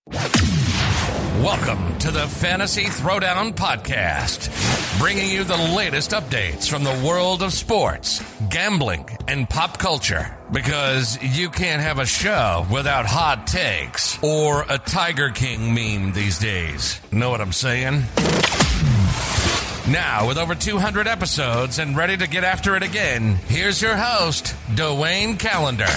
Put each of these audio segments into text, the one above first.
Welcome to the Fantasy Throwdown Podcast, bringing you the latest updates from the world of sports, gambling, and pop culture. Because you can't have a show without hot takes or a Tiger King meme these days. Know what I'm saying? Now, with over 200 episodes and ready to get after it again, here's your host, Dwayne Callender.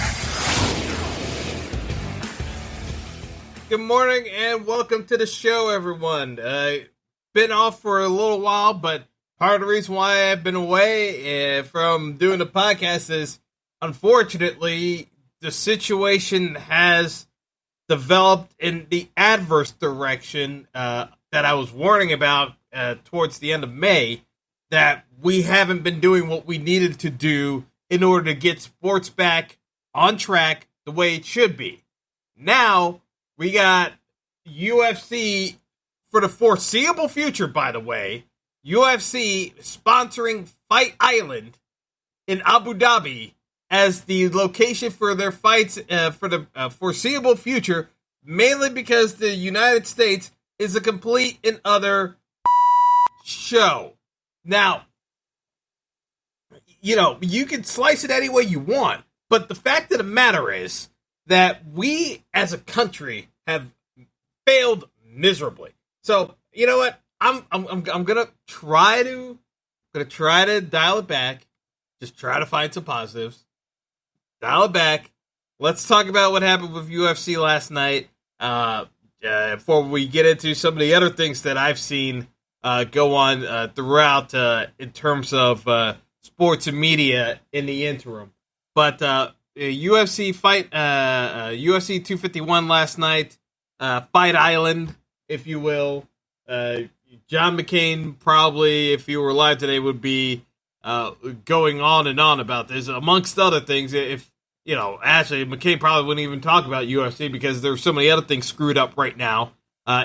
Good morning and welcome to the show, everyone. Been off for a little while, but part of the reason why I've been away from doing the podcast is, unfortunately, the situation has developed in the adverse direction that I was warning about towards the end of May, that we haven't been doing what we needed to do in order to get sports back on track the way it should be. Now, we got UFC for the foreseeable future, by the way. UFC sponsoring Fight Island in Abu Dhabi as the location for their fights for the foreseeable future, mainly because the United States is a complete and utter show. Now, you know, you can slice it any way you want, but the fact of the matter is that we as a country have failed miserably. So, you know what? I'm gonna try to dial it back. Just try to find some positives. Dial it back. Let's talk about what happened with UFC last night. Before we get into some of the other things that I've seen go on throughout in terms of sports and media in the interim. But UFC fight, UFC 251 last night, Fight Island, if you will. John McCain probably, if he were alive today, would be going on and on about this, amongst other things. If, you know, actually, McCain probably wouldn't even talk about UFC because there's so many other things screwed up right now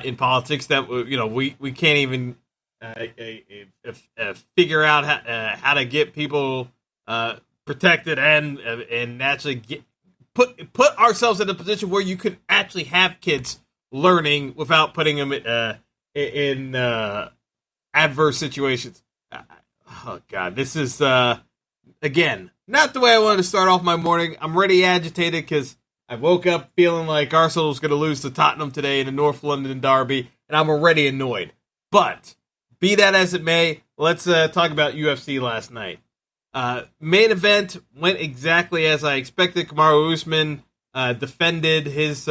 in politics that, you know, we can't even figure out how to get people protected and actually put ourselves in a position where you could actually have kids learning without putting them in adverse situations. Oh God, this is again not the way I wanted to start off my morning. I'm already agitated because I woke up feeling like Arsenal was going to lose to Tottenham today in the North London derby, and I'm already annoyed. But be that as it may, let's talk about UFC last night. Main event went exactly as I expected. Kamaru Usman defended his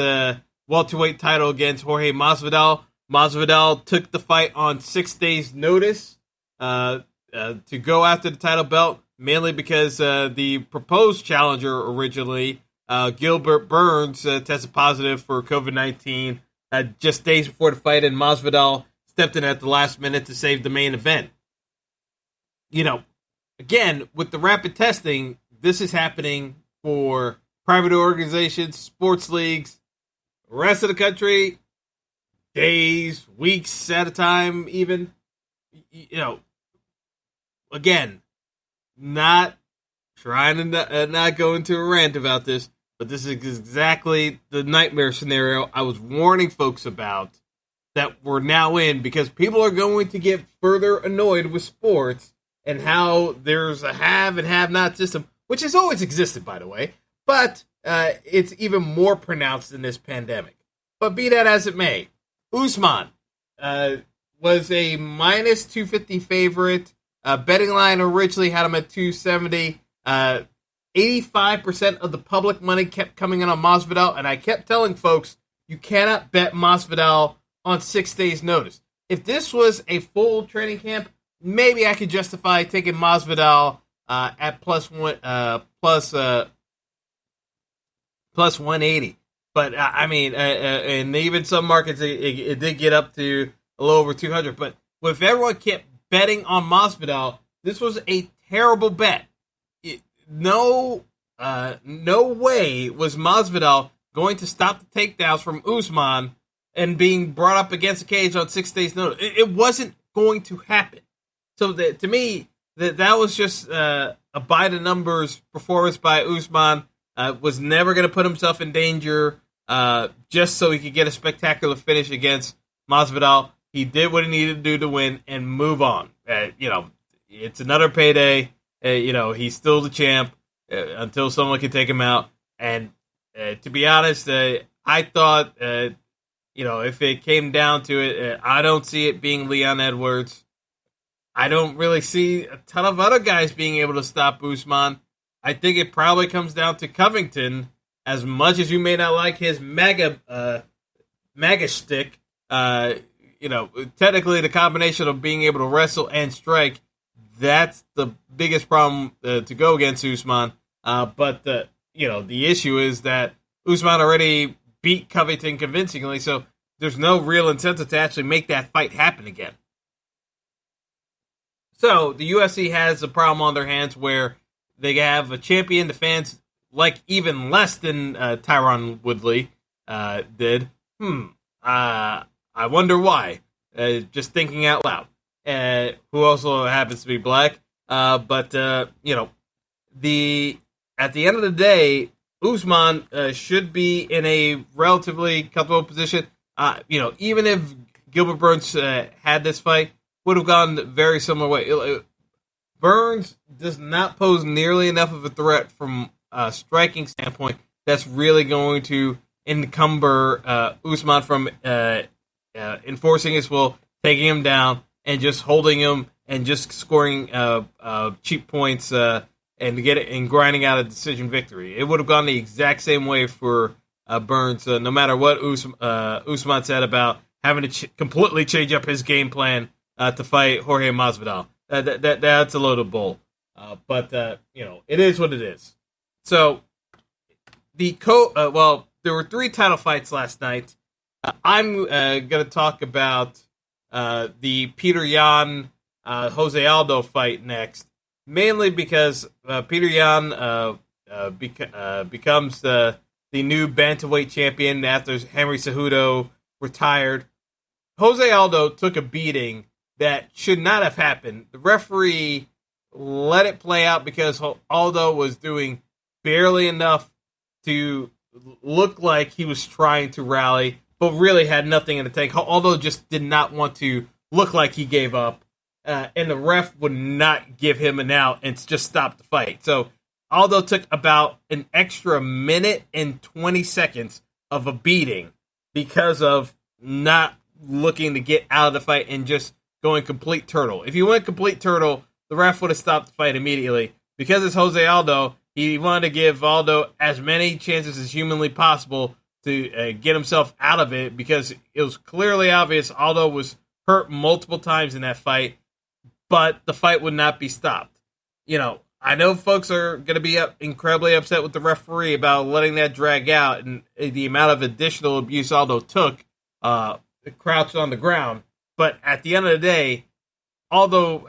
welterweight title against Jorge Masvidal. Masvidal took the fight on 6 days' notice to go after the title belt, mainly because the proposed challenger originally, Gilbert Burns, tested positive for COVID-19 just days before the fight, and Masvidal stepped in at the last minute to save the main event. You know, again, with the rapid testing, this is happening for private organizations, sports leagues, the rest of the country, days, weeks at a time even. You know, again, not trying to not go into a rant about this, but this is exactly the nightmare scenario I was warning folks about that we're now in, because people are going to get further annoyed with sports and how there's a have and have not system, which has always existed, by the way, but it's even more pronounced in this pandemic. But be that as it may, Usman was a minus 250 favorite. Betting line originally had him at 270. 85% of the public money kept coming in on Masvidal, and I kept telling folks, you cannot bet Masvidal on 6 days' notice. If this was a full training camp, maybe I could justify taking Masvidal at plus 180. But, I mean, and even some markets, it did get up to a little over 200. But if everyone kept betting on Masvidal, this was a terrible bet. No way was Masvidal going to stop the takedowns from Usman and being brought up against the cage on 6 days' notice. It wasn't going to happen. So to me, that was just a by the numbers performance by Usman. Was never going to put himself in danger just so he could get a spectacular finish against Masvidal. He did what he needed to do to win and move on. It's another payday. He's still the champ until someone can take him out. And to be honest, I thought, if it came down to it, I don't see it being Leon Edwards. I don't really see a ton of other guys being able to stop Usman. I think it probably comes down to Covington. As much as you may not like his MAGA stick, technically the combination of being able to wrestle and strike, that's the biggest problem to go against Usman. But the issue is that Usman already beat Covington convincingly, so there's no real incentive to actually make that fight happen again. So the UFC has a problem on their hands where they have a champion the fans like even less than Tyron Woodley did. I wonder why. Just thinking out loud. Who also happens to be black. But at the end of the day, Usman should be in a relatively comfortable position. Even if Gilbert Burns had this fight, would have gone a very similar way. Burns does not pose nearly enough of a threat from a striking standpoint that's really going to encumber Usman from enforcing his will, taking him down, and just holding him and just scoring cheap points and grinding out a decision victory. It would have gone the exact same way for Burns, no matter what Usman said about having to completely change up his game plan to fight Jorge Masvidal. That's a load of bull. But it is what it is. So there were 3 title fights last night. I'm going to talk about the Peter Yan Jose Aldo fight next, mainly because Peter Yan becomes the new bantamweight champion after Henry Cejudo retired. Jose Aldo took a beating that should not have happened. The referee let it play out because Aldo was doing barely enough to look like he was trying to rally, but really had nothing in the tank. Aldo just did not want to look like he gave up, and the ref would not give him an out and just stop the fight. So Aldo took about an extra minute and 20 seconds of a beating because of not looking to get out of the fight and just going complete turtle. If he went complete turtle, the ref would have stopped the fight immediately. Because it's Jose Aldo, he wanted to give Aldo as many chances as humanly possible to get himself out of it, because it was clearly obvious Aldo was hurt multiple times in that fight, but the fight would not be stopped. I know folks are going to be incredibly upset with the referee about letting that drag out and the amount of additional abuse Aldo took crouched on the ground. But at the end of the day, Aldo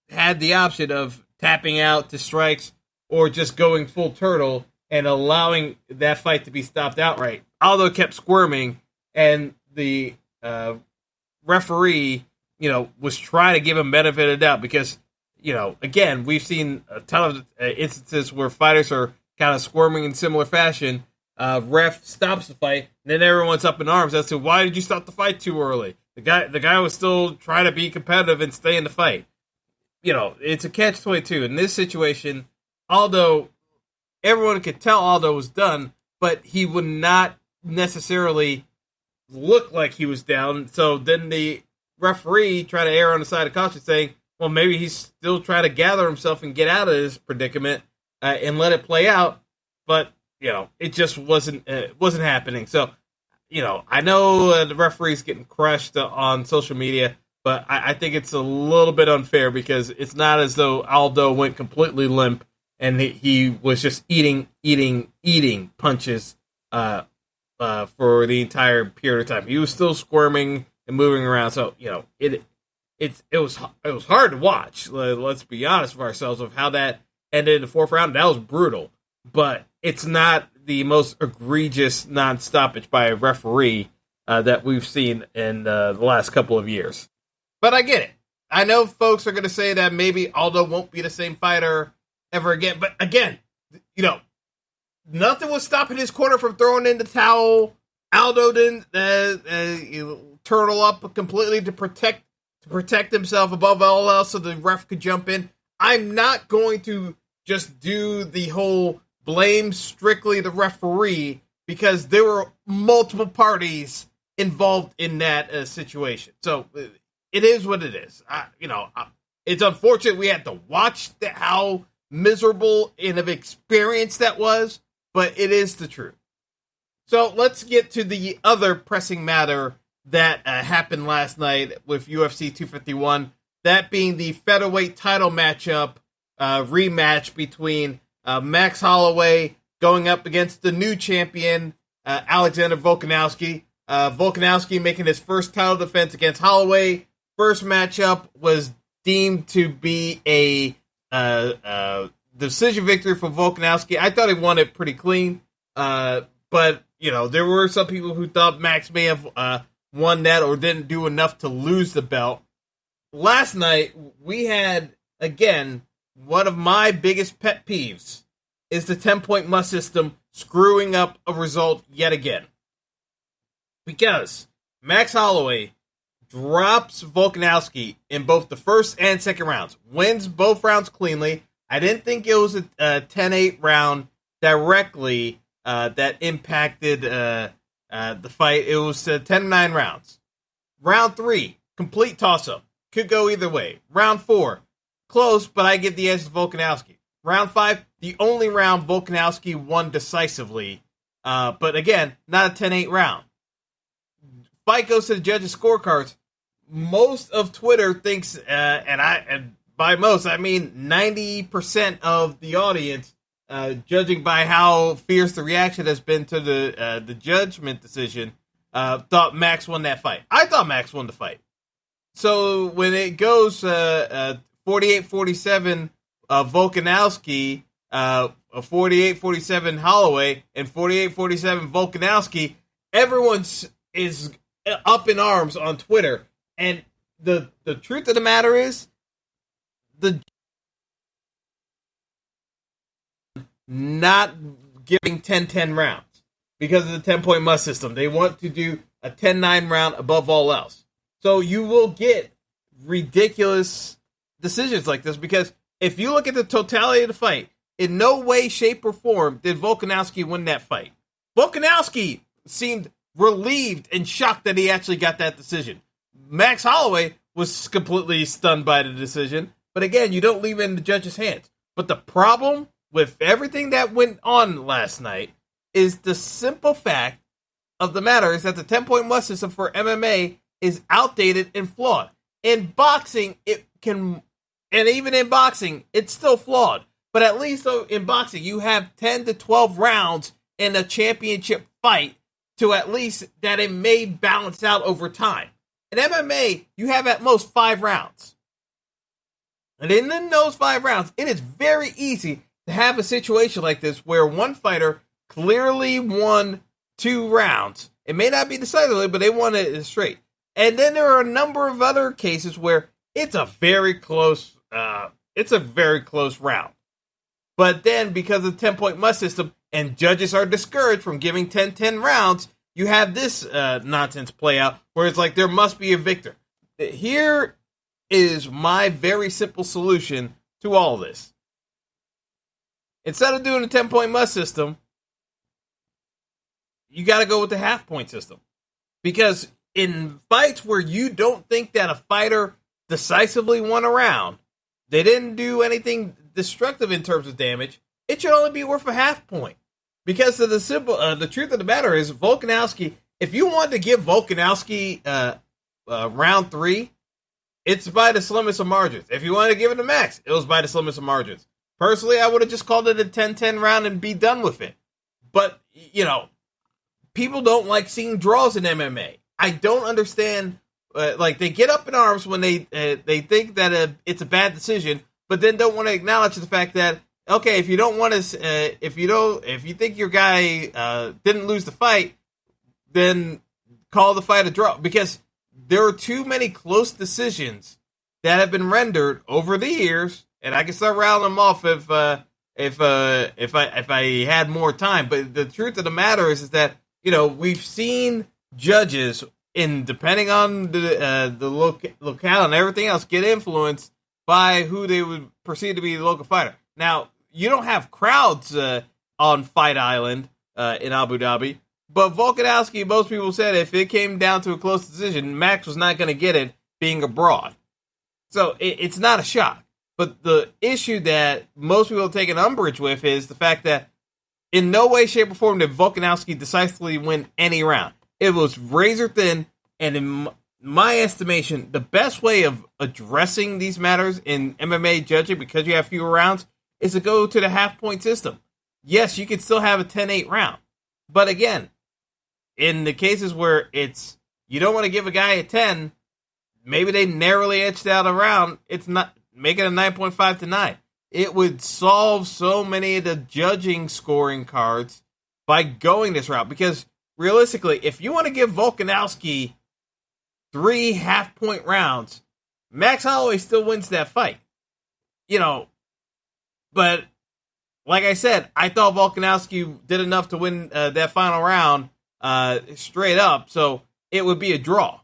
had the option of tapping out to strikes or just going full turtle and allowing that fight to be stopped outright. Aldo kept squirming, and the referee, was trying to give him benefit of the doubt because, again, we've seen a ton of instances where fighters are kind of squirming in similar fashion. Ref stops the fight, and then everyone's up in arms as to why did you stop the fight too early? The guy was still trying to be competitive and stay in the fight. It's a catch-22. In this situation, Aldo, everyone could tell Aldo was done, but he would not necessarily look like he was down. So then the referee tried to err on the side of caution, saying, well, maybe he's still trying to gather himself and get out of this predicament and let it play out. But, it just wasn't happening. So, I know the referee's getting crushed on social media, but I think it's a little bit unfair because it's not as though Aldo went completely limp and he was just eating punches for the entire period of time. He was still squirming and moving around. So, it was hard to watch. Let's be honest with ourselves of how that ended in the 4th round. That was brutal, but it's not the most egregious non-stoppage by a referee that we've seen in the last couple of years. But I get it. I know folks are going to say that maybe Aldo won't be the same fighter ever again. But again, nothing was stopping his corner from throwing in the towel Aldo didn't turtle up completely to protect himself above all else so the ref could jump in. I'm not going to just do the whole blame strictly the referee because there were multiple parties involved in that situation. So it is what it is. It's unfortunate we had to watch how miserable and of experience that was, but it is the truth. So let's get to the other pressing matter that happened last night with UFC 251, that being the featherweight title matchup, rematch between Max Holloway going up against the new champion, Alexander Volkanovski. Volkanovski making his first title defense against Holloway. First matchup was deemed to be a decision victory for Volkanovski. I thought he won it pretty clean, but there were some people who thought Max may have won that or didn't do enough to lose the belt. Last night, we had, again, one of my biggest pet peeves is the 10-point must system screwing up a result yet again. Because Max Holloway drops Volkanovski in both the first and second rounds, wins both rounds cleanly. I didn't think it was a 10-8 round directly that impacted the fight. It was 10-9 rounds. Round 3, complete toss-up. Could go either way. Round 4, close, but I give the edge to Volkanovski. Round 5, the only round Volkanovski won decisively. But again, not a 10-8 round. Fight goes to the judges' scorecards. Most of Twitter thinks, and by most, I mean 90% of the audience, judging by how fierce the reaction has been to the judgment decision, thought Max won that fight. I thought Max won the fight. So when it goes 48-47 Volkanovski, 48-47 Holloway, and 48-47 Volkanovski, everyone is up in arms on Twitter. And the truth of the matter is, not giving 10-10 rounds because of the 10-point must system. They want to do a 10-9 round above all else. So you will get ridiculous decisions like this because if you look at the totality of the fight, in no way, shape, or form did Volkanovski win that fight. Volkanovski seemed relieved and shocked that he actually got that decision. Max Holloway was completely stunned by the decision. But again, you don't leave it in the judge's hands. But the problem with everything that went on last night is the simple fact of the matter is that the 10-point must system for MMA is outdated and flawed. In boxing, it can, and even in boxing, it's still flawed. But at least in boxing, you have 10 to 12 rounds in a championship fight to at least that it may balance out over time. In MMA, you have at most 5 rounds. And in those 5 rounds, it is very easy to have a situation like this where one fighter clearly won 2 rounds. It may not be decisively, but they won it straight. And then there are a number of other cases where it's a very close round. But then because of the 10-point must system and judges are discouraged from giving 10-10 rounds, you have this nonsense play out where it's like there must be a victor. Here is my very simple solution to all of this. Instead of doing the 10-point must system, you got to go with the half-point system. Because in fights where you don't think that a fighter decisively won a round, they didn't do anything destructive in terms of damage, it should only be worth a half point. Because of the truth of the matter is, Volkanovski, if you wanted to give Volkanovski round 3, it's by the slimmest of margins. If you wanted to give it to Max, it was by the slimmest of margins. Personally, I would have just called it a 10-10 round and be done with it. But, people don't like seeing draws in MMA. I don't understand. They get up in arms when they think that it's a bad decision, but then don't want to acknowledge the fact that, okay, if you don't want to, if you think your guy didn't lose the fight, then call the fight a draw, because there are too many close decisions that have been rendered over the years, and I can start rattling them off if I had more time. But the truth of the matter is that we've seen judges, depending on the locale and everything else, get influenced by who they would perceive to be the local fighter. Now, you don't have crowds on Fight Island in Abu Dhabi, but Volkanovski, most people said if it came down to a close decision, Max was not going to get it being abroad. So it's not a shock. But the issue that most people have taken umbrage with is the fact that in no way, shape, or form did Volkanovski decisively win any round. It was razor thin, and in my estimation, the best way of addressing these matters in MMA judging, because you have fewer rounds, is to go to the half-point system. Yes, you could still have a 10-8 round. But again, in the cases where you don't want to give a guy a 10, maybe they narrowly edged out a round, it's not, make it a 9.5 to 9. It would solve so many of the judging scoring cards by going this route. Because realistically, if you want to give Volkanovski 3 half-point rounds, Max Holloway still wins that fight. But like I said, I thought Volkanovski did enough to win that final round straight up, so it would be a draw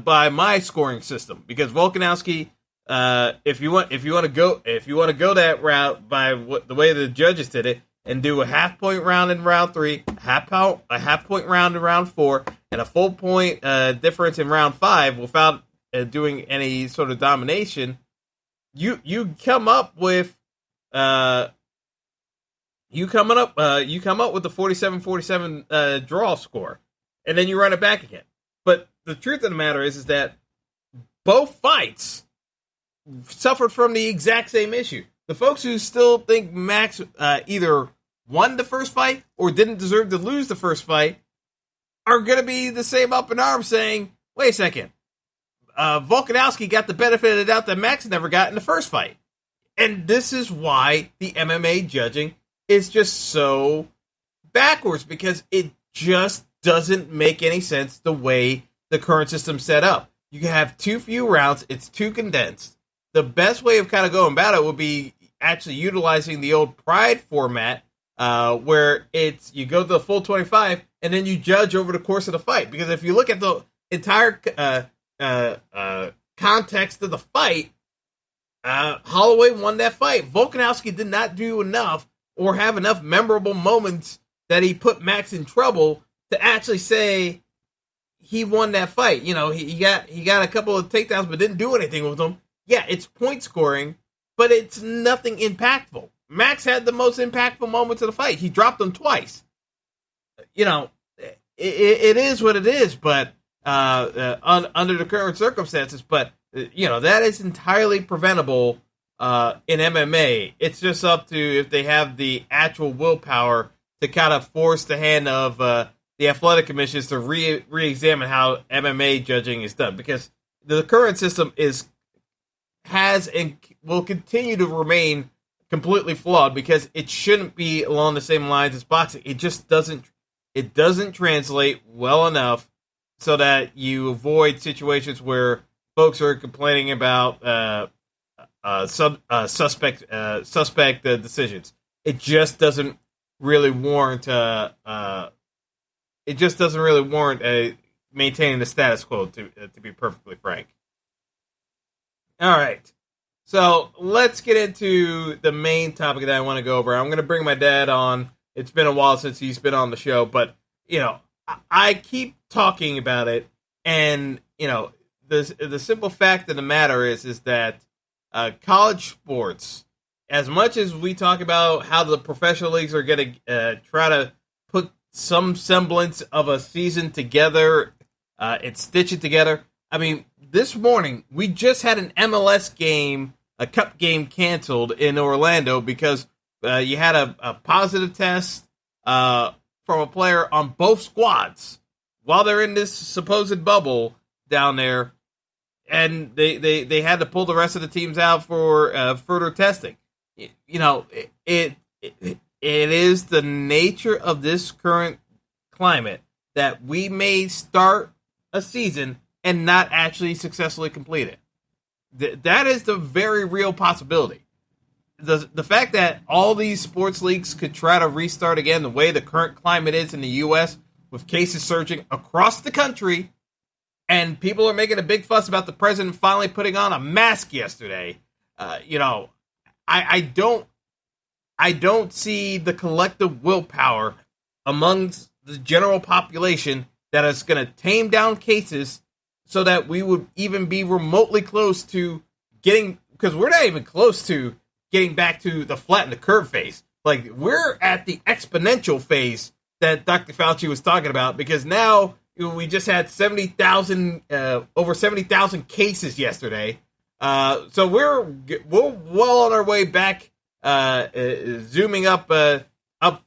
by my scoring system. Because Volkanovski, if you want to go that route by the way the judges did it, and do a half-point round in round 3, a half-point round in round 4, and a full point difference in round 5 without doing any sort of domination, you come up with the 47-47 draw score, and then you run it back again. But the truth of the matter is that both fights suffered from the exact same issue. The folks who still think Max either won the first fight or didn't deserve to lose the first fight are going to be the same up in arms saying, wait a second, Volkanovski got the benefit of the doubt that Max never got in the first fight. And this is why the MMA judging is just so backwards, because it just doesn't make any sense the way the current system's set up. You have too few rounds, it's too condensed. The best way of kind of going about it would be actually utilizing the old Pride format, where you go to the full 25 and then you judge over the course of the fight. Because if you look at the entire context of the fight, Holloway won that fight. Volkanovski did not do enough or have enough memorable moments that he put Max in trouble to actually say he won that fight. He got a couple of takedowns but didn't do anything with them. Yeah, it's point scoring, but it's nothing impactful. Max had the most impactful moments of the fight. He dropped them twice. It is what it is, but under the current circumstances. But that is entirely preventable in MMA. It's just up to if they have the actual willpower to kind of force the hand of the athletic commissions to re-examine how MMA judging is done, because the current system has and will continue to remain completely flawed, because it shouldn't be along the same lines as boxing. It just doesn't translate well enough so that you avoid situations where folks are complaining about suspect decisions. It just doesn't really warrant maintaining the status quo, to be perfectly frank. All right, so let's get into the main topic that I want to go over. I'm going to bring my dad on. It's been a while since he's been on the show, but I keep talking about it, and the simple fact of the matter is that college sports, as much as we talk about how the professional leagues are going to try to put some semblance of a season together and stitch it together. I mean, this morning, we just had an MLS game, a cup game canceled in Orlando because you had a positive test from a player on both squads while they're in this supposed bubble down there, and they had to pull the rest of the teams out for further testing. It is the nature of this current climate that we may start a season and not actually successfully complete it. That is the very real possibility. The fact that all these sports leagues could try to restart again the way the current climate is in the U.S., with cases surging across the country, and people are making a big fuss about the president finally putting on a mask yesterday. I don't see the collective willpower amongst the general population that is going to tame down cases so that we would even be remotely close to getting, because we're not even close to getting back to the flatten the curve phase. Like, we're at the exponential phase that Dr. Fauci was talking about, because now we just had over 70,000 cases yesterday. So we're well on our way back, zooming up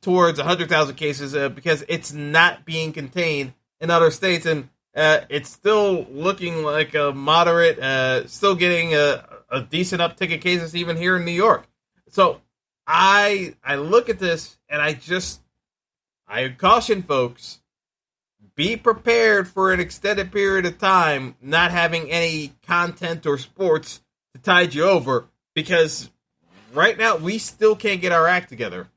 towards 100,000 cases, because it's not being contained in other states, and it's still looking like a moderate, still getting a decent uptick in cases even here in New York. So I look at this and I caution folks, be prepared for an extended period of time not having any content or sports to tide you over, because right now we still can't get our act together.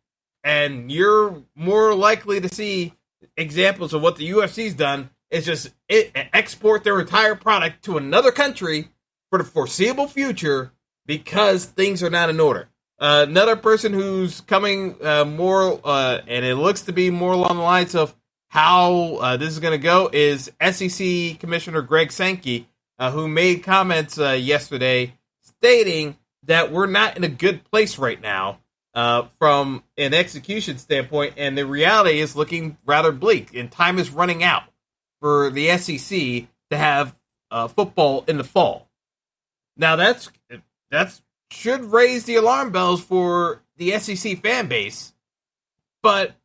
And you're more likely to see examples of what the UFC's done is just export their entire product to another country for the foreseeable future because things are not in order. Another person who's coming more, and it looks to be more along the lines of how this is going to go, is SEC Commissioner Greg Sankey, who made comments yesterday stating that we're not in a good place right now from an execution standpoint, and the reality is looking rather bleak, and time is running out for the SEC to have football in the fall. Now that's should raise the alarm bells for the SEC fan base, but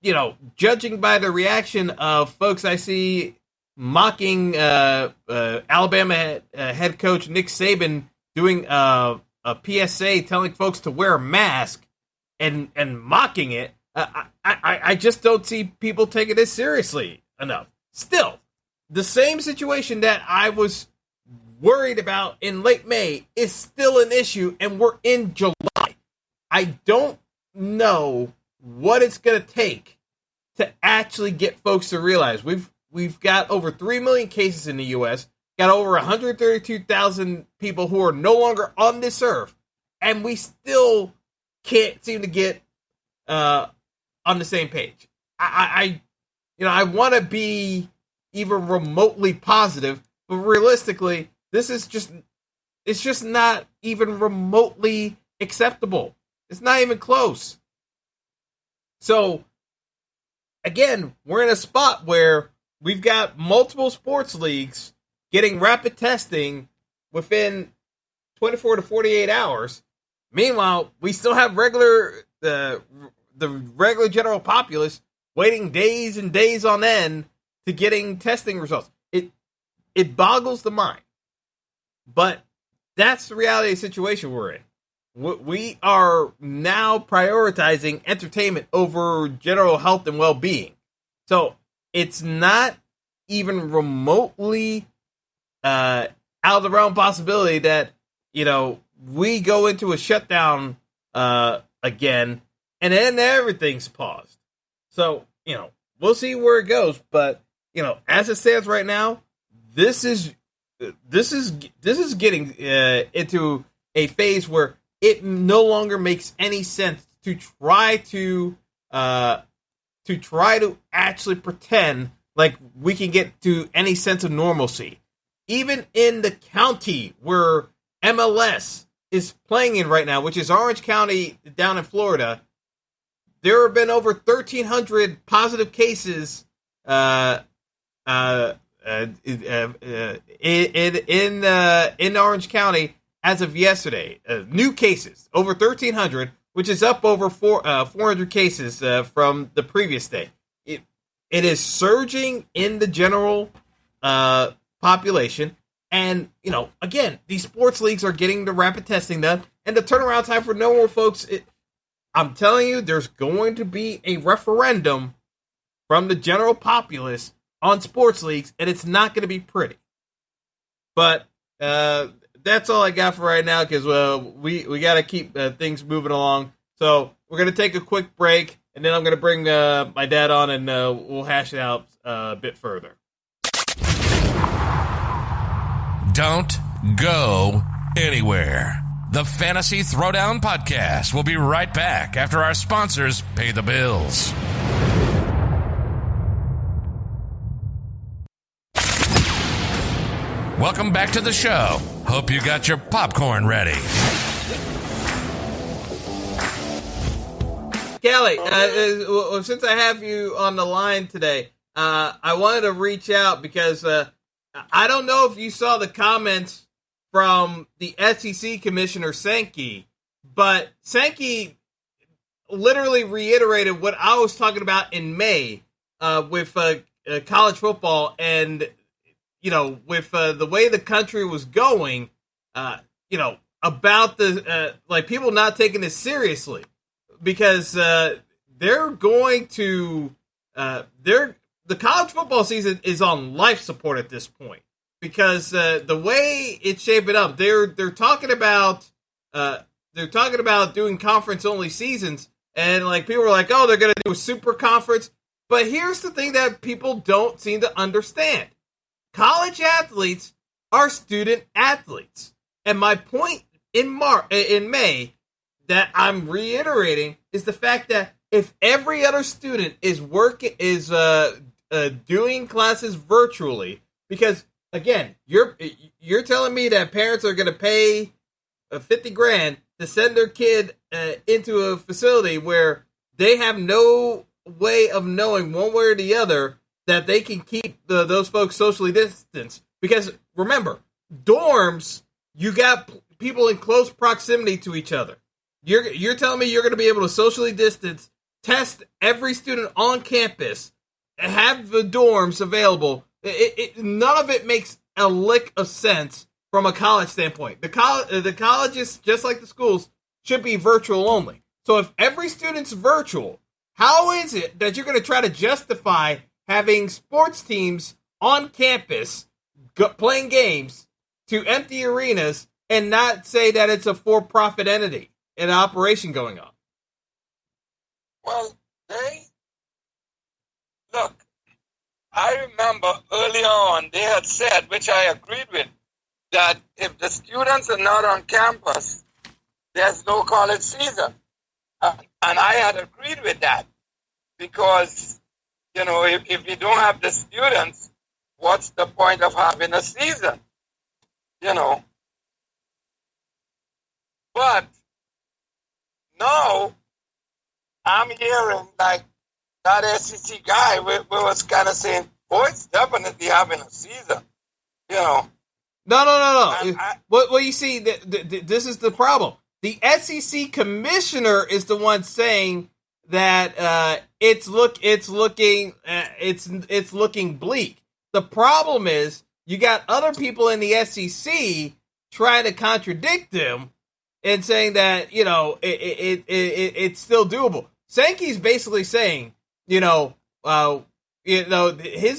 judging by the reaction of folks I see mocking Alabama head coach Nick Saban doing a PSA telling folks to wear a mask and mocking it, I just don't see people taking this seriously enough. Still, the same situation that I was worried about in late May is still an issue, and we're in July. I don't know what it's going to take to actually get folks to realize we've got over 3 million cases in the U.S., got over 132,000 people who are no longer on this earth, and we still can't seem to get on the same page. I want to be even remotely positive, but realistically, it's just not even remotely acceptable. It's not even close. So, again, we're in a spot where we've got multiple sports leagues getting rapid testing within 24 to 48 hours. Meanwhile, we still have the regular general populace waiting days and days on end to getting testing results. It boggles the mind. But that's the reality of the situation we're in. We are now prioritizing entertainment over general health and well-being. So it's not even remotely out of the realm possibility that, we go into a shutdown again, and then everything's paused. So, we'll see where it goes. But, as it stands right now, this is getting into a phase where it no longer makes any sense to try to actually pretend like we can get to any sense of normalcy. Even in the county where MLS is playing in right now, which is Orange County down in Florida, there have been over 1,300 positive cases in Orange County as of yesterday. New cases, over 1,300, which is up over 400 cases from the previous day. It is surging in the general population. And, again, these sports leagues are getting the rapid testing done. And the turnaround time for normal folks, I'm telling you, there's going to be a referendum from the general populace on sports leagues, and it's not going to be pretty. But that's all I got for right now, because we got to keep things moving along. So we're going to take a quick break, and then I'm going to bring my dad on, and we'll hash it out a bit further. Don't go anywhere. The Fantasy Throwdown Podcast will be right back after our sponsors pay the bills. Welcome back to the show. Hope you got your popcorn ready. Kelly, since I have you on the line today, I wanted to reach out because I don't know if you saw the comments from the SEC Commissioner Sankey, but Sankey literally reiterated what I was talking about in May with college football and, with the way the country was going, about the people not taking this seriously because they're going to the college football season is on life support at this point. Because the way it's shaping up, they're talking about doing conference only seasons, and people are like, oh, they're going to do a super conference. But here's the thing that people don't seem to understand: college athletes are student athletes, and my point in May that I'm reiterating is the fact that if every other student is doing classes virtually, because again, you're telling me that parents are going to pay $50,000 to send their kid into a facility where they have no way of knowing one way or the other that they can keep those folks socially distanced. Because remember, dorms, you got people in close proximity to each other. You're telling me you're going to be able to socially distance, test every student on campus, have the dorms available. None of it makes a lick of sense from a college standpoint. The colleges, just like the schools, should be virtual only. So if every student's virtual, how is it that you're going to try to justify having sports teams on campus playing games to empty arenas and not say that it's a for-profit entity, an operation going on? Well, look, I remember early on they had said, which I agreed with, that if the students are not on campus, there's no college season. And I had agreed with that because, if you don't have the students, what's the point of having a season? But now I'm hearing that SEC guy was kind of saying, oh, it's definitely having a season, No. Well, you see, this is the problem. The SEC commissioner is the one saying that it's looking bleak. The problem is you got other people in the SEC trying to contradict them and saying that it's still doable. Sankey's basically saying, his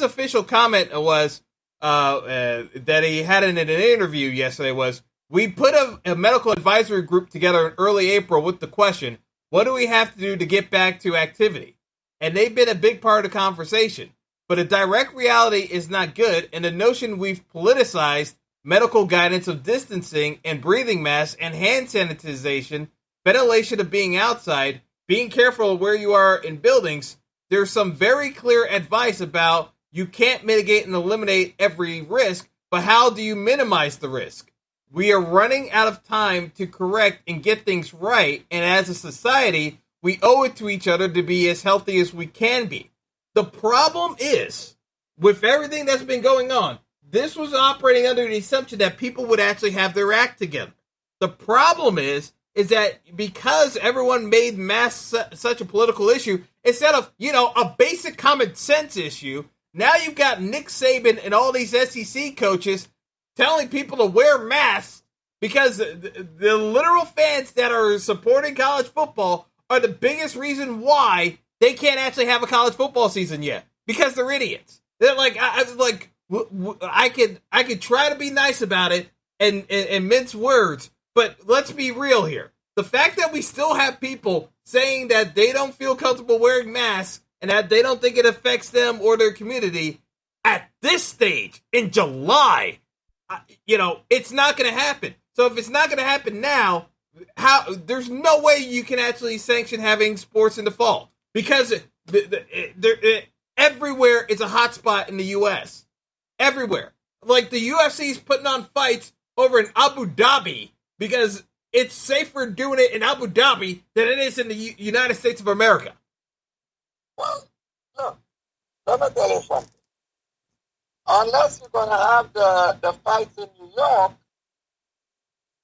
official comment was that he had in an interview yesterday was, we put a medical advisory group together in early April with the question, what do we have to do to get back to activity? And they've been a big part of the conversation. But a direct reality is not good, and the notion we've politicized medical guidance of distancing and breathing masks and hand sanitization, ventilation of being outside, being careful of where you are in buildings, there's some very clear advice about you can't mitigate and eliminate every risk, but how do you minimize the risk? We are running out of time to correct and get things right, and as a society, we owe it to each other to be as healthy as we can be. The problem is, with everything that's been going on, this was operating under the assumption that people would actually have their act together. The problem is that because everyone made masks such a political issue, instead of, a basic common sense issue, now you've got Nick Saban and all these SEC coaches telling people to wear masks because the literal fans that are supporting college football are the biggest reason why they can't actually have a college football season yet, because they're idiots. They're like, I could try to be nice about it and mince words, but let's be real here. The fact that we still have people saying that they don't feel comfortable wearing masks and that they don't think it affects them or their community at this stage in July, it's not going to happen. So if it's not going to happen now, there's no way you can actually sanction having sports in the fall, because everywhere it's a hot spot in the U.S. Everywhere. Like the UFC is putting on fights over in Abu Dhabi because it's safer doing it in Abu Dhabi than it is in the United States of America. Well, look, let me tell you something. Unless you're going to have the fights in New York,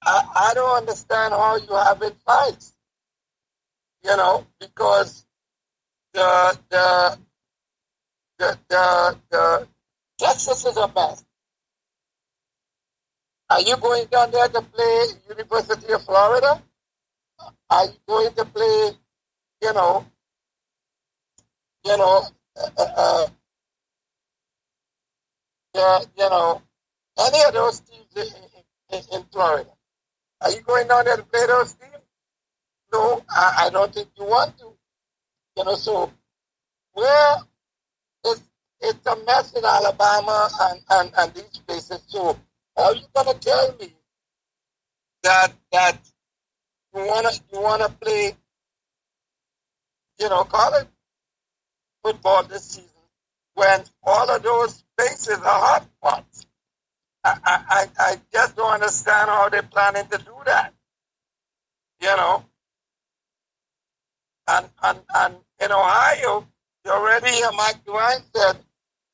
I don't understand how you have it fights. Because the Texas is a mess. Are you going down there to play University of Florida? Are you going to play, any of those teams in Florida? Are you going down there to play those teams? No, I don't think you want to. So where it's a mess in Alabama and these places. So how are you gonna tell me that you wanna play, college football this season when all of those places are hot spots? I just don't understand how they're planning to do that. And in Ohio, you already hear Mike DeWine said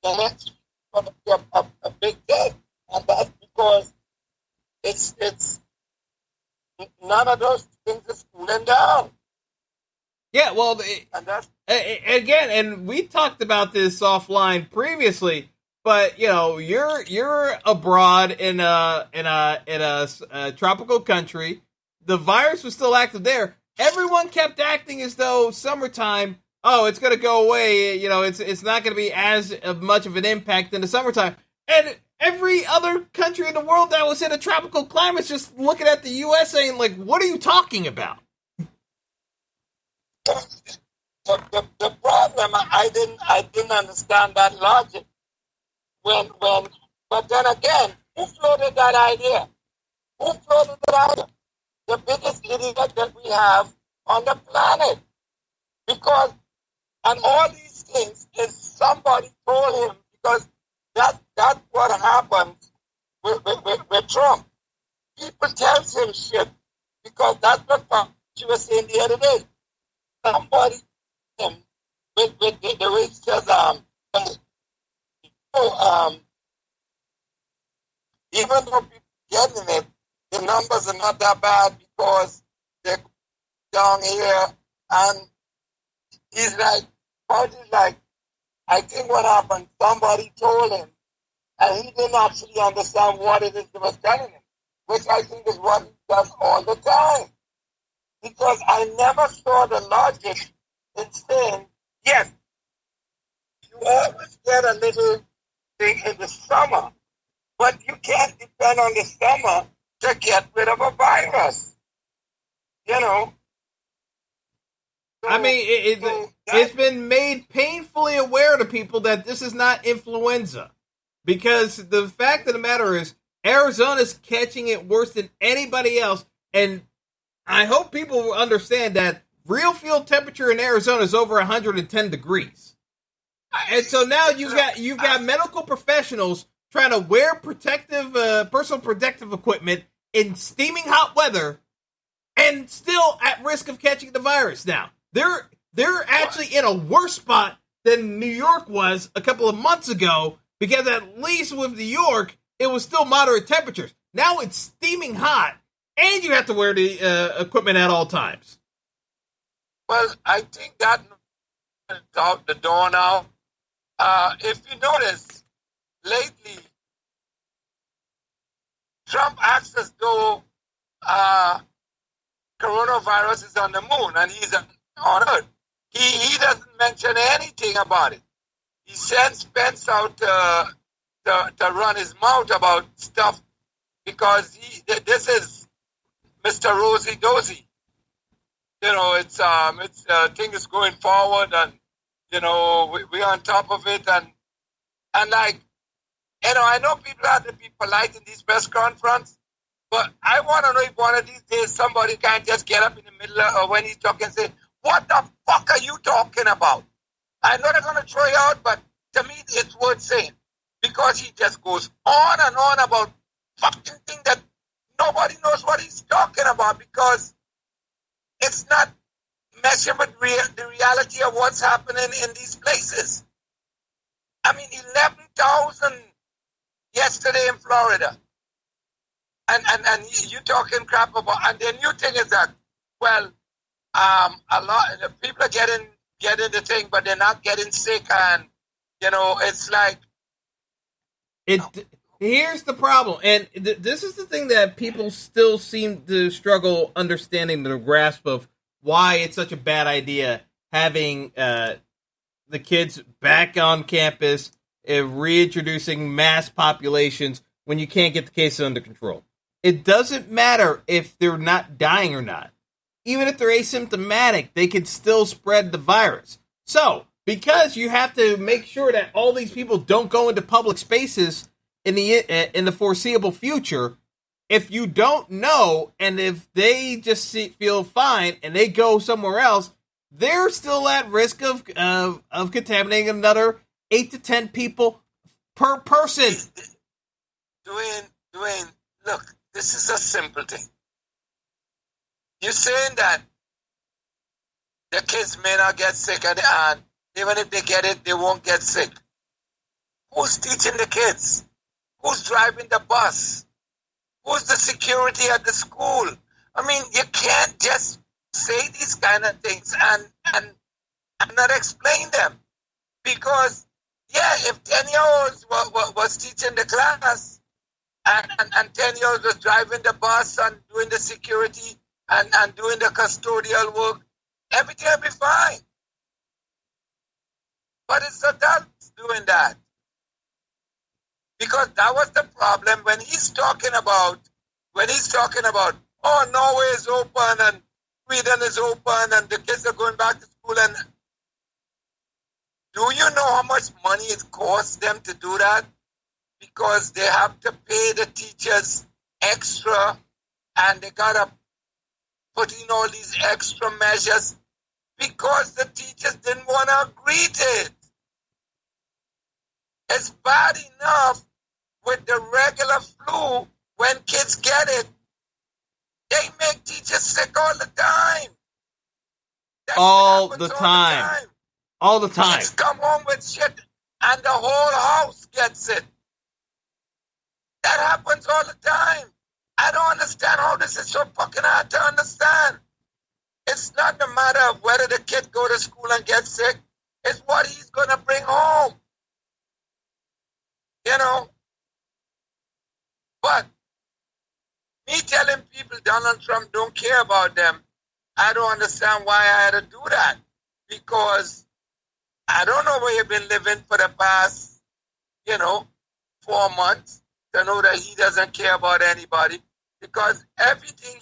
the next going to be a big test, and that's because it's none of those things is cooling down. Yeah, well, again, and we talked about this offline previously, but you're abroad in a tropical country. The virus was still active there. Everyone kept acting as though summertime, it's going to go away. It's not going to be as much of an impact in the summertime. And every other country in the world that was in a tropical climate is just looking at the U.S. saying, like, what are you talking about? The problem, I didn't understand that logic. But then again, who floated that idea? The biggest idiot that we have on the planet. Because, and all these things is somebody told him, because that's what happens with Trump. People tell him shit because that's what she was saying the other day. Somebody with the way he says, even though people getting it, the numbers are not that bad because they're down here. And he's like, I think what happened, somebody told him, and he didn't actually understand what it is they was telling him, which I think is what he does all the time. Because I never saw the logic in saying, yes, you always get a little thing in the summer, but you can't depend on the summer to get rid of a virus. So, I mean, it's been made painfully aware to people that this is not influenza. Because the fact of the matter is, Arizona's catching it worse than anybody else. And I hope people will understand that real field temperature in Arizona is over 110 degrees. And so now you've got medical professionals trying to wear personal protective equipment in steaming hot weather and still at risk of catching the virus now. They're actually in a worse spot than New York was a couple of months ago, because at least with New York, it was still moderate temperatures. Now it's steaming hot, and you have to wear the equipment at all times. Well, I think that is out the door now. If you notice, lately, Trump acts as though coronavirus is on the moon and he's on Earth. He doesn't mention anything about it. He sends Pence out to run his mouth about stuff because this is Mr. Rosy Dozy. It's thing is going forward, and we on top of it, and like, I know people have to be polite in these press conferences, but I want to know if one of these days somebody can't just get up in the middle of when he's talking and say, "What the fuck are you talking about?" I know they're going to throw you out, but to me, it's worth saying, because he just goes on and on about fucking things that nobody knows what he's talking about, because it's not meshing with the reality of what's happening in these places. I mean, 11,000 yesterday in Florida. And you talking crap about, and the new thing is that, well, a lot of people are getting the thing, but they're not getting sick, and it's like Here's the problem, and this is the thing that people still seem to struggle understanding the grasp of why it's such a bad idea having the kids back on campus, reintroducing mass populations when you can't get the cases under control. It doesn't matter if they're not dying or not. Even if they're asymptomatic, they can still spread the virus. So, because you have to make sure that all these people don't go into public spaces in the foreseeable future, if you don't know, and if they just feel fine and they go somewhere else, they're still at risk of contaminating another 8 to 10 people per person. Dwayne, look, this is a simple thing. You're saying that the kids may not get sick, and even if they get it, they won't get sick. Who's teaching the kids? Who's driving the bus? Who's the security at the school? I mean, you can't just say these kind of things and not explain them. Because, yeah, if 10-year-olds was teaching the class and 10-year-olds was driving the bus and doing the security and doing the custodial work, everything will be fine. But it's adults doing that. Because that was the problem when he's talking about, oh, Norway is open and Sweden is open and the kids are going back to school. And do you know how much money it costs them to do that? Because they have to pay the teachers extra, and they got to put in all these extra measures because the teachers didn't want to agree to it. It's bad enough with the regular flu. When kids get it, they make teachers sick all the time. All the time. Kids come home with shit and the whole house gets it. That happens all the time. I don't understand how this is so fucking hard to understand. It's not the matter of whether the kid go to school and get sick. It's what he's going to bring home. But me telling people Donald Trump don't care about them, I don't understand why I had to do that. Because I don't know where you've been living for the past, 4 months to know that he doesn't care about anybody. Because everything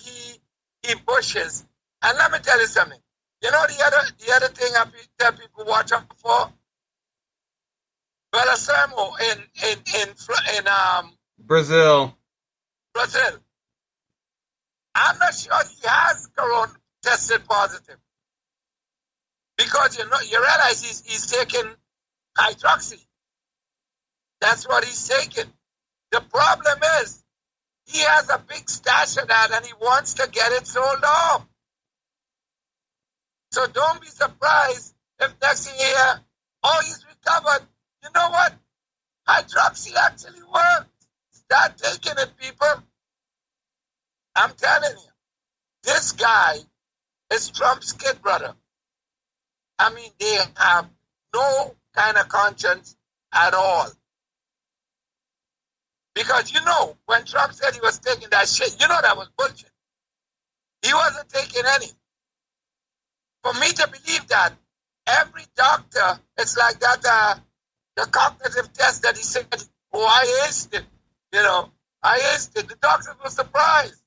he pushes. And let me tell you something. The other thing I tell people watch out for? Bellasamo in Brazil. I'm not sure he has corona tested positive. Because you realize he's taking hydroxy. That's what he's taking. The problem is he has a big stash of that and he wants to get it sold off. So don't be surprised if next thing you hear, oh, he's recovered. You know what? Hydroxy actually works. Start taking it, people. I'm telling you, this guy is Trump's kid brother. I mean, they have no kind of conscience at all. Because when Trump said he was taking that shit, that was bullshit. He wasn't taking any. For me to believe that, every doctor, it's like that, the cognitive test that he said, oh, I aced it. I aced it. The doctors were surprised.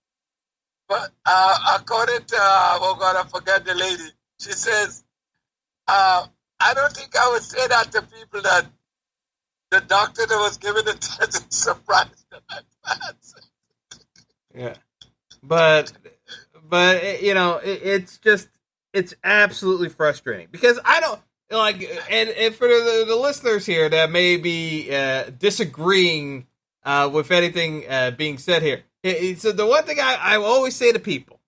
But according to, I forget the lady, she says, I don't think I would say that to people that the doctor that was giving the test is surprised that I'm fast. Yeah, but it's absolutely frustrating because I don't like, and for the listeners here that may be disagreeing with anything being said here. So the one thing I always say to people,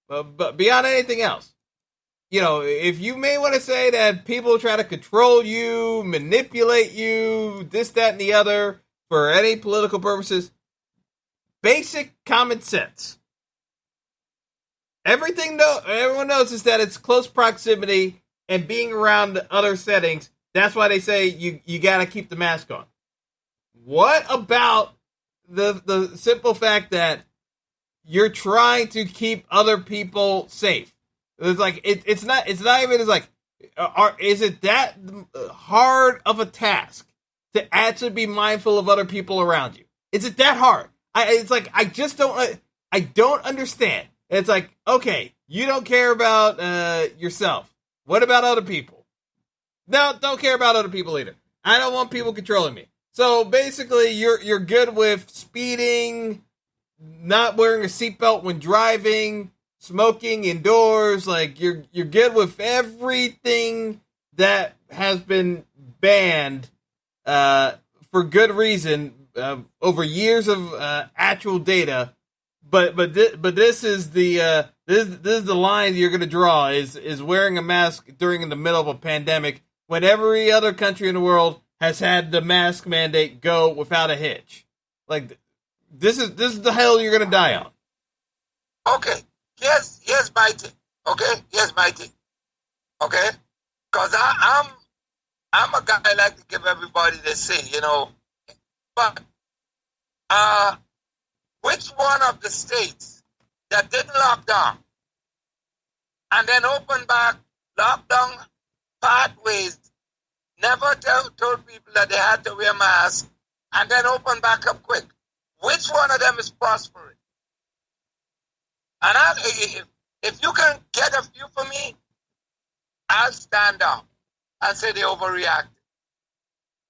but beyond anything else, if you may want to say that people try to control you, manipulate you, this, that, and the other for any political purposes, basic common sense. Everyone knows is that it's close proximity and being around other settings. That's why they say you got to keep the mask on. What about the simple fact that you're trying to keep other people safe? It's like it's not even as like is it that hard of a task to actually be mindful of other people around you? Is it that hard? I don't understand. It's like, okay, you don't care about yourself. What about other people? No, don't care about other people either. I don't want people controlling me. So basically, you're good with speeding, not wearing a seatbelt when driving, smoking indoors. Like you're good with everything that has been banned for good reason over years of actual data. But this is the this is the line you're going to draw is wearing a mask during the middle of a pandemic when every other country in the world has had the mask mandate go without a hitch. Like this is the hell you're going to die on. Okay, here's my thing. Okay, because I'm a guy I like to give everybody the say, but which one of the states that didn't lock down and then open back, lock down pathways, never told people that they had to wear masks, and then open back up quick? Which one of them is prospering? And if you can get a few for me, I'll stand up and say they overreacted.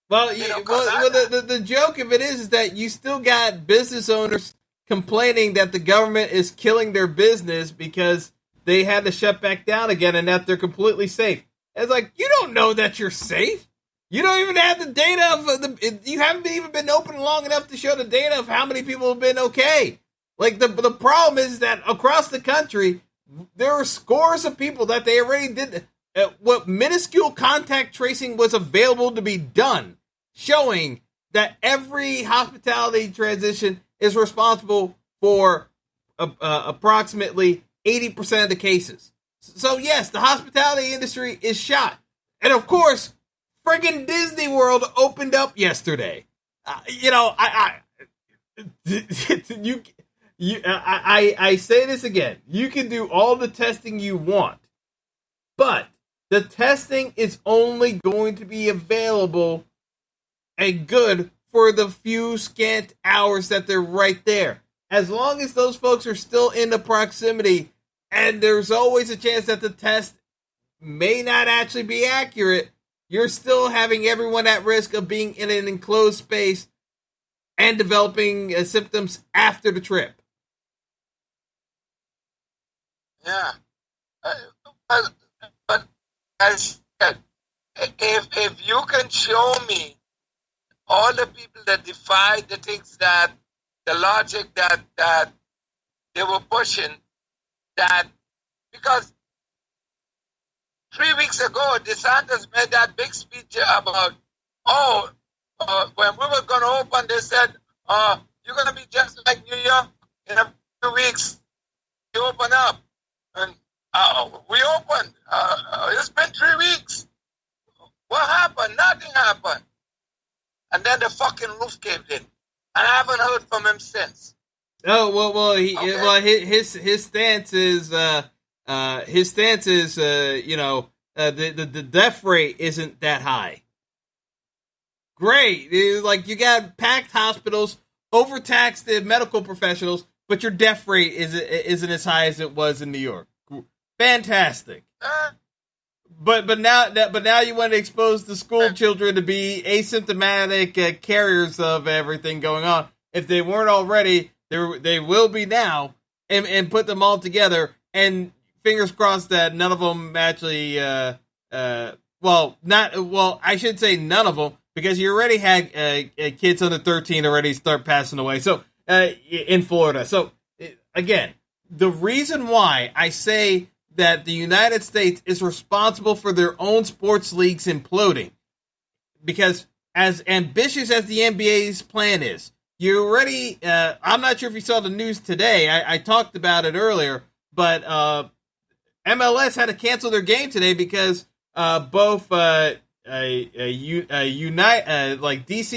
Well, the joke of it is that you still got business owners complaining that the government is killing their business because they had to shut back down again and that they're completely safe. It's like, you don't know that you're safe. You don't even have the data you haven't even been open long enough to show the data of how many people have been okay. Like the problem is that across the country, there are scores of people that they already did what minuscule contact tracing was available to be done, showing that every hospitality transition is responsible for approximately 80% of the cases. So yes, the hospitality industry is shot. And of course, friggin' Disney World opened up yesterday. I say this again. You can do all the testing you want, but the testing is only going to be available and good for the few scant hours that they're right there. As long as those folks are still in the proximity, and there's always a chance that the test may not actually be accurate, you're still having everyone at risk of being in an enclosed space and developing symptoms after the trip. Yeah. But as if you can show me all the people that defied the things that the logic that they were pushing, that because 3 weeks ago DeSantis made that big speech about when we were going to open, they said you're going to be just like New York in a few weeks. You open up, and we opened. It's been 3 weeks. What happened? Nothing happened. And then the fucking roof caved in, and I haven't heard from him since. Oh well, his stance is the death rate isn't that high. Great, like you got packed hospitals, overtaxed medical professionals, but your death rate isn't as high as it was in New York. Fantastic. But now you want to expose the school children to be asymptomatic carriers of everything going on. If they weren't already, they will be now, and put them all together. And fingers crossed that none of them actually. I should say none of them, because you already had kids under 13 already start passing away. So in Florida. So again, the reason why I say that the United States is responsible for their own sports leagues imploding, because as ambitious as the NBA's plan is, you already, I'm not sure if you saw the news today, I talked about it earlier, but MLS had to cancel their game today because both DC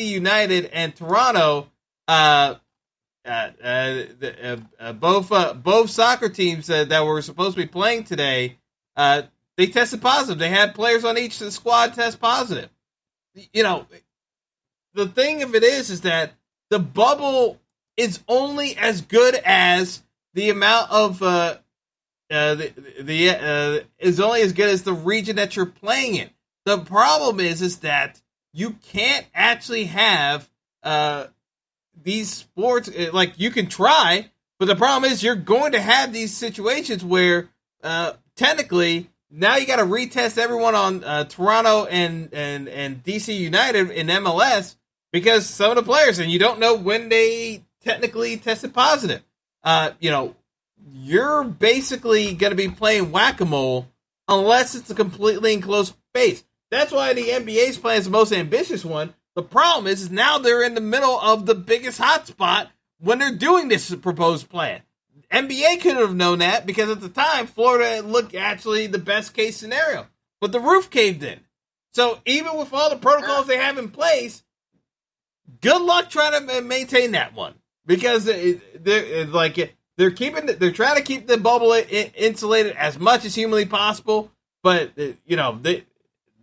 United and Toronto, both soccer teams that were supposed to be playing today, they tested positive. They had players on each squad test positive. You know, the thing of it is that the bubble is only as good as the amount of is only as good as the region that you're playing in. The problem is that you can't actually have these sports, like, you can try, but the problem is you're going to have these situations where technically now you got to retest everyone on Toronto and DC United in MLS, because some of the players, and you don't know when they technically tested positive. You're basically going to be playing whack-a-mole unless it's a completely enclosed space. That's why the NBA's plan is the most ambitious one. The problem is now they're in the middle of the biggest hotspot when they're doing this proposed plan. NBA could have known that, because at the time, Florida looked actually the best case scenario. But the roof caved in. So even with all the protocols they have in place, good luck trying to maintain that one. Because they're trying to keep the bubble insulated as much as humanly possible. But,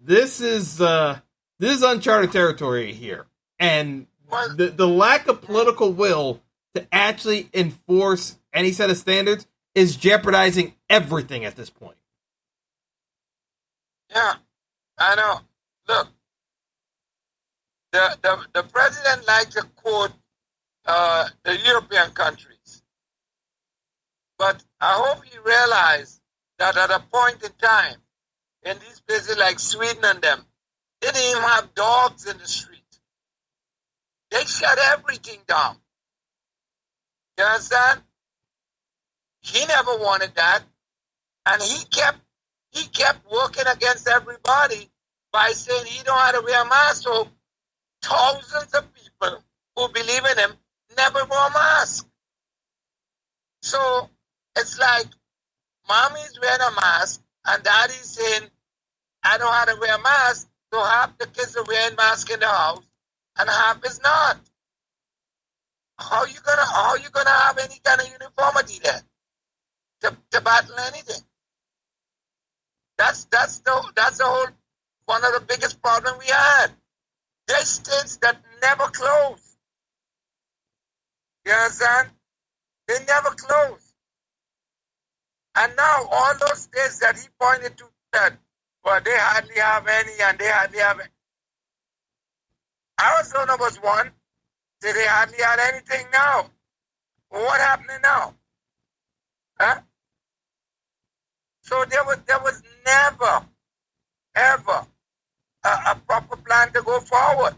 this is uncharted territory here. And the lack of political will to actually enforce any set of standards is jeopardizing everything at this point. Yeah, I know. Look, the president likes to quote the European countries. But I hope he realized that at a point in time, in these places like Sweden and them, they didn't even have dogs in the street. They shut everything down. You understand? He never wanted that. And he kept working against everybody by saying he don't have to wear a mask. So thousands of people who believe in him never wore a mask. So it's like mommy's wearing a mask and daddy's saying, I don't have to wear a mask. So half the kids are wearing masks in the house and half is not. How you gonna have any kind of uniformity there to battle anything? That's the whole one of the biggest problems we had. There's states that never close. You understand? They never close. And now all those states that he pointed to that, well, they hardly have any and they hardly have any. Arizona was one. So they hardly had anything now. Well, what happening now? Huh? So there was never, ever a proper plan to go forward.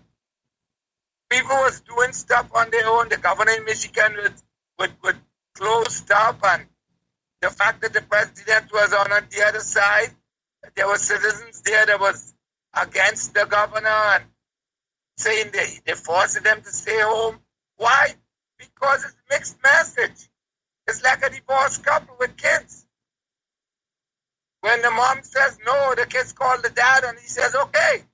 People was doing stuff on their own. The governor in Michigan would close stuff, and the fact that the president was on the other side, there were citizens there that was against the governor and saying they forced them to stay home. Why? Because it's mixed message. It's like a divorced couple with kids. When the mom says no, the kids call the dad and he says okay.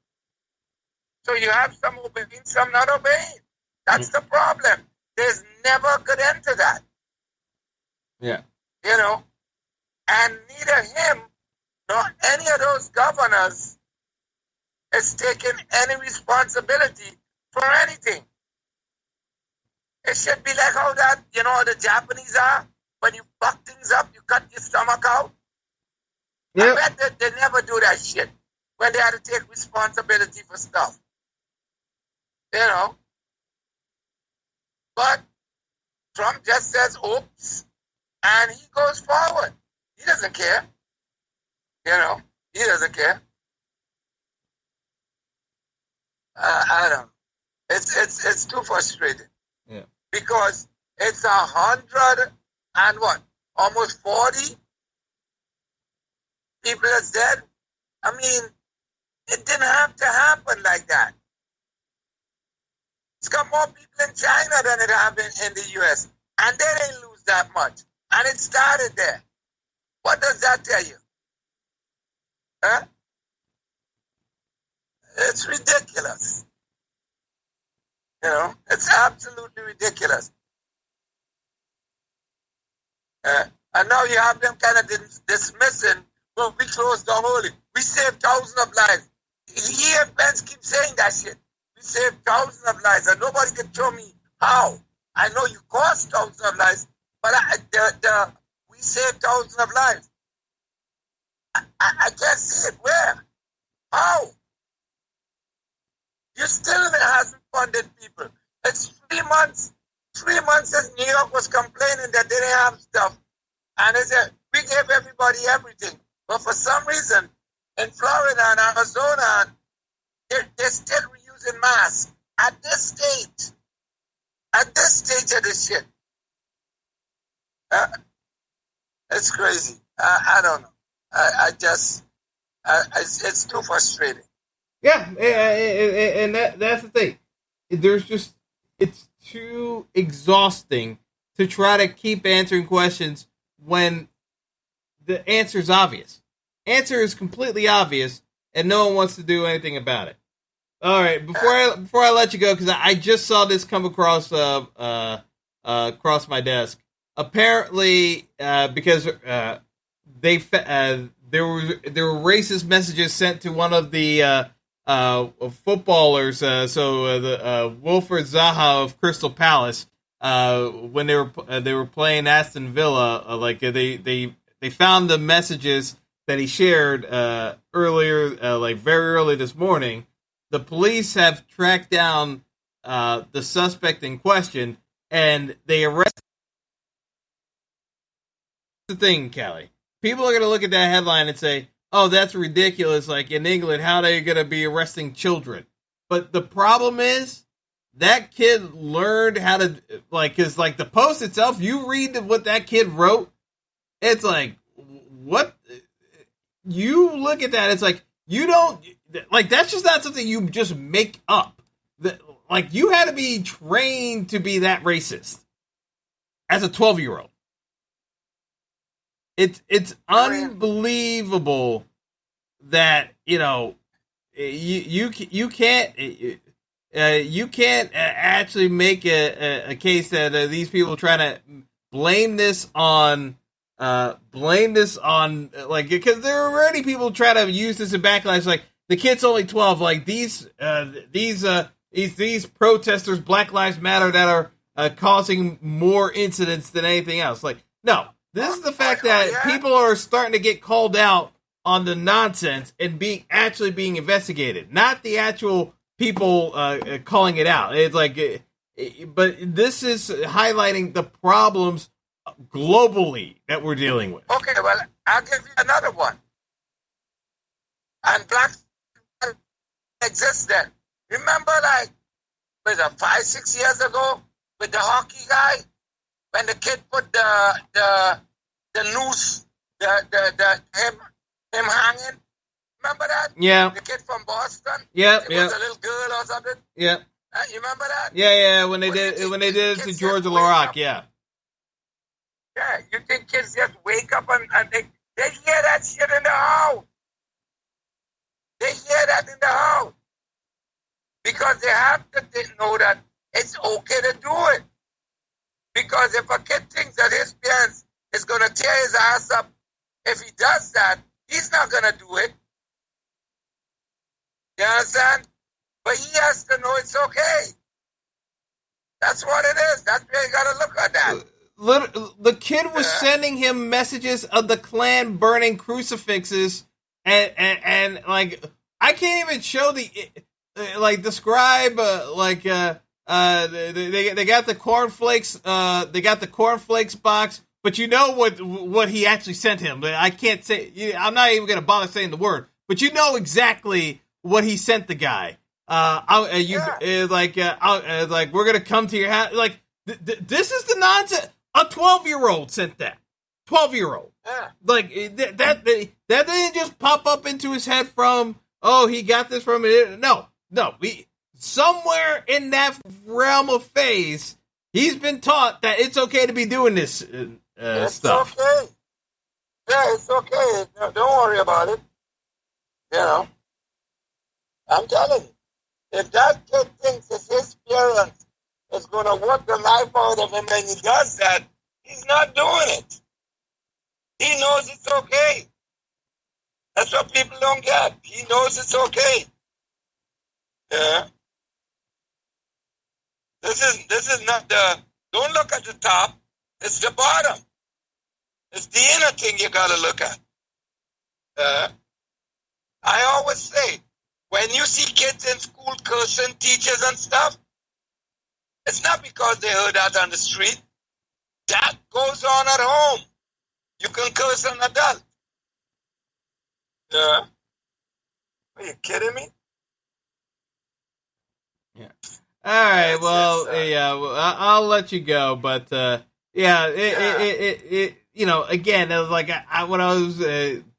So you have some obeying, some not obeying. That's the problem. There's never a good end to that. Yeah. And neither him nor any of those governors is taking any responsibility for anything. It should be like how that, the Japanese are. When you fuck things up, you cut your stomach out. Yep. I bet that they never do that shit when they had to take responsibility for stuff. You know. But Trump just says, oops, and he goes forward. He doesn't care. You know, he doesn't care. I don't know. It's too frustrating. Yeah. Because it's 100 and what? Almost 40 people that's dead. I mean, it didn't have to happen like that. It's got more people in China than it have in the U.S. And they didn't lose that much. And it started there. What does that tell you? Huh? It's ridiculous. You know, it's absolutely ridiculous. And now you have them kind of dismissing, well, we closed down early. We saved thousands of lives. He and Pence keep saying that shit. We saved thousands of lives, and nobody can show me how. I know you cost thousands of lives, but we saved thousands of lives. I can't see it. Where? How? You still hasn't funded people. It's 3 months. 3 months since New York was complaining that they didn't have stuff. And they said, we gave everybody everything. But for some reason, in Florida and Arizona, they're still reusing masks. At this stage of this shit. It's crazy. I don't know. It's too frustrating. Yeah, and that's the thing. It's too exhausting to try to keep answering questions when the answer's obvious. Answer is completely obvious, and no one wants to do anything about it. All right, before I let you go, because I just saw this come across across my desk. Apparently, because there were racist messages sent to one of the footballers, the Wilfred Zaha of Crystal Palace, when they were playing Aston Villa, they found the messages that he shared earlier, very early this morning. The police have tracked down the suspect in question, and they arrested. The thing, Callie. People are going to look at that headline and say, oh, that's ridiculous. Like, in England, how are they going to be arresting children? But the problem is, that kid learned how to, because, the post itself, you read what that kid wrote, it's like, what? You look at that, it's like, you don't, that's just not something you just make up. You had to be trained to be that racist as a 12-year-old. It's unbelievable that you can't actually make a case that these people try to blame this on because there are already people try to use this in backlash, like the kid's only 12, like these protesters, Black Lives Matter, that are causing more incidents than anything else. Like, no. This is the fact that people are starting to get called out on the nonsense and actually being investigated, not the actual people calling it out. It's but this is highlighting the problems globally that we're dealing with. Okay, well, I'll give you another one. And black exists then. Remember, 5-6 years ago with the hockey guy, when the kid put the noose, him hanging. Remember that? Yeah. The kid from Boston. Yeah. It was a little girl or something. Yeah. You remember that? Yeah. When they did it to Georgia LaRock. Yeah. Yeah. You think kids just wake up and they hear that shit in the house? They hear that in the house because they have to know that it's okay to do it. Because if a kid thinks that his parents is going to tear his ass up if he does that, he's not going to do it. You understand? But he has to know it's okay. That's what it is. That's where you got to look at that. the kid was sending him messages of the Klan burning crucifixes, and like I can't even show describe they got the cornflakes box, but you know what he actually sent him. I can't say. I'm not even going to bother saying the word, but you know exactly what he sent the guy. We're gonna come to your house. Like this is the nonsense. A 12-year-old sent that. 12-year-old. Yeah. Like that didn't just pop up into his head from he got this from it. No. Somewhere in that realm of phase, he's been taught that it's okay to be doing this stuff. It's okay. Yeah, it's okay. No, don't worry about it. You know, I'm telling you, if that kid thinks it's his parents is going to work the life out of him and he does that, he's not doing it. He knows it's okay. That's what people don't get. He knows it's okay. Yeah. This is not don't look at the top. It's the bottom. It's the inner thing you got to look at. I always say, when you see kids in school cursing teachers and stuff, it's not because they heard that on the street. That goes on at home. You can curse an adult. Yeah. Are you kidding me? Yeah. All right. I'll let you go, but it again, it was like when I was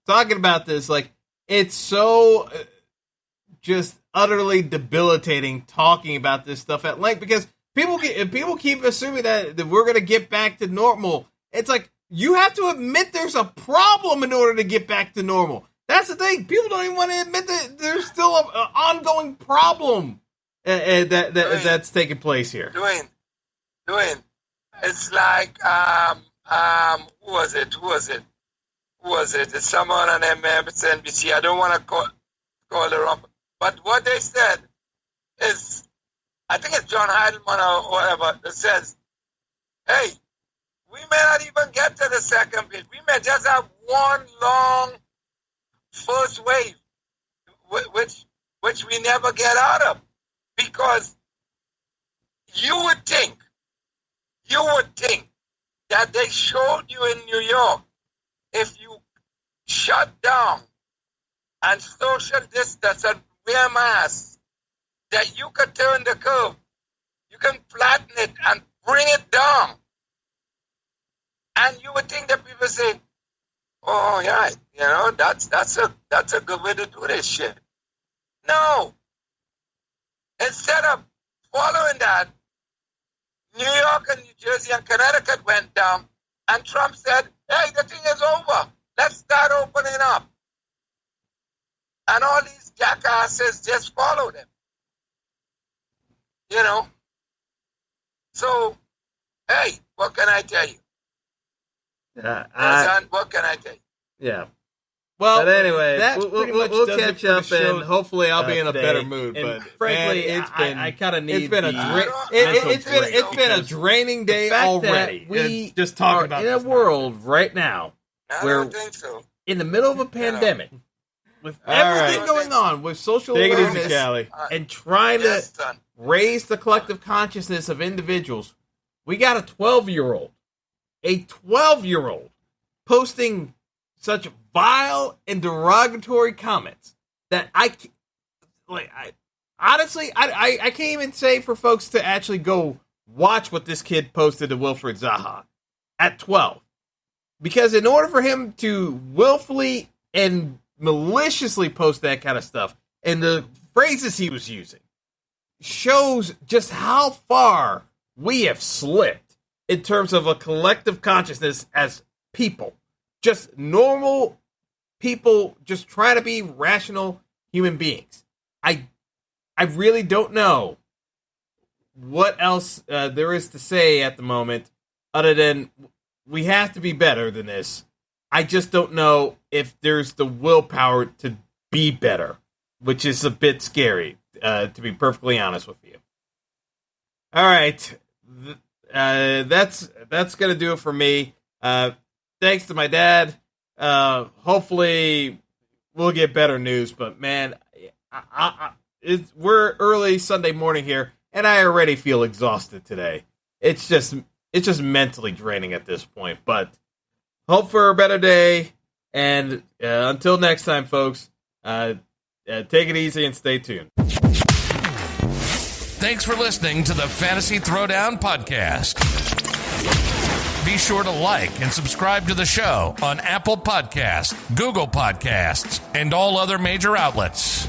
talking about this, like it's so just utterly debilitating talking about this stuff at length because people keep assuming that we're going to get back to normal. It's like you have to admit there's a problem in order to get back to normal. That's the thing. People don't even want to admit that there's still an ongoing problem that's taking place here. Dwayne, it's like who was it? It's someone on MSNBC. I don't want to call it wrong, but what they said is, I think it's John Heidelman or whatever, that says, hey, we may not even get to the second bit. We may just have one long first wave, which we never get out of. Because you would think that they showed you in New York, if you shut down and social distance and wear masks, that you could turn the curve. You can flatten it and bring it down. And you would think that people say, oh, yeah, that's a good way to do this shit. No. Instead of following that, New York and New Jersey and Connecticut went down, and Trump said, hey, the thing is over. Let's start opening up. And all these jackasses just followed him. So, hey, what can I tell you? What can I tell you? Yeah. Well, but anyway, we'll catch up, and hopefully I'll be in a better mood. But frankly, I kind of need. It's been a draining day already. We just talking about in a world right now where so. In the middle of a pandemic, with everything going on, with social awareness and trying to raise the collective consciousness of individuals, we got a 12-year-old posting such vile and derogatory comments that I honestly can't even say for folks to actually go watch what this kid posted to Wilfred Zaha at 12. Because in order for him to willfully and maliciously post that kind of stuff, and the phrases he was using, shows just how far we have slipped in terms of a collective consciousness as people. Just normal people just trying to be rational human beings. I really don't know what else there is to say at the moment other than we have to be better than this. I just don't know if there's the willpower to be better, which is a bit scary, to be perfectly honest with you. All right. that's going to do it for me. Thanks to my dad. Hopefully we'll get better news, but man, we're early Sunday morning here, and I already feel exhausted today. It's just mentally draining at this point, but hope for a better day. And until next time, folks, take it easy and stay tuned. Thanks for listening to the Fantasy Throwdown Podcast. Be sure to like and subscribe to the show on Apple Podcasts, Google Podcasts, and all other major outlets.